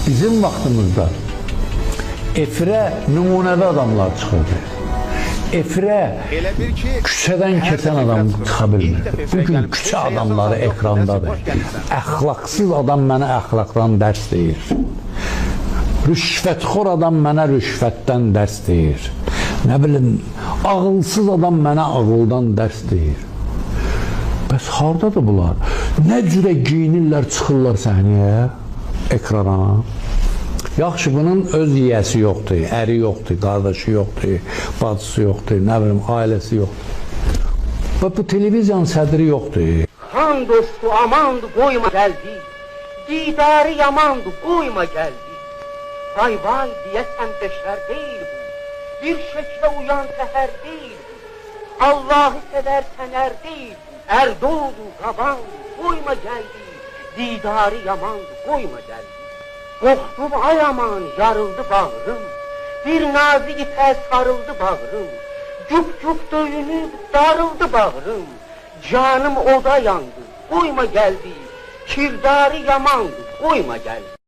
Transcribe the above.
Bizim vaxtımızda efirə nümunəvi adamlar çıxırdı. Efirə küçədən keçən adam çıxa bilmir. Bugün küçə adamları ekrandadır. Əxlaqsız adam mənə əxlaqdan dərs deyir. Rüşvətxor adam mənə rüşvətdən dərs deyir. Nə bilim, ağılsız adam mənə ağıldan dərs deyir. Bəs hardadır bunlar? Nə cürə giyinirlər, çıxırlar səhnəyə, ekrana? Yaxşı, bunun öz yiyəsi yoxdur, əri yoxdur, qardaşı yoxdur, bacısı yoxdur, nə bilim, ailəsi yoxdur. Və bu televiziyanın sədri yoxdur. Xan dostu amandı, qoyma gəldi. Didarı yamandı, qoyma gəldi. Vay vay deyəsən beşər deyil bu. Bir şəklə uyan səhər deyil bu. Allahı sevər sənər deyil bu. Ərdoğdu, qabandı, qoyma gəldi. Didarı yamandı, qoyma gəldi. Qorxdum ay aman, yarıldı bağrım. Bir nazik ipə sarıldı bağrım. Güp döyünüb, darıldı bağrım. Canım oda yandı, qoyma gəldi. Kirdarı yamandı, qoyma gəldi.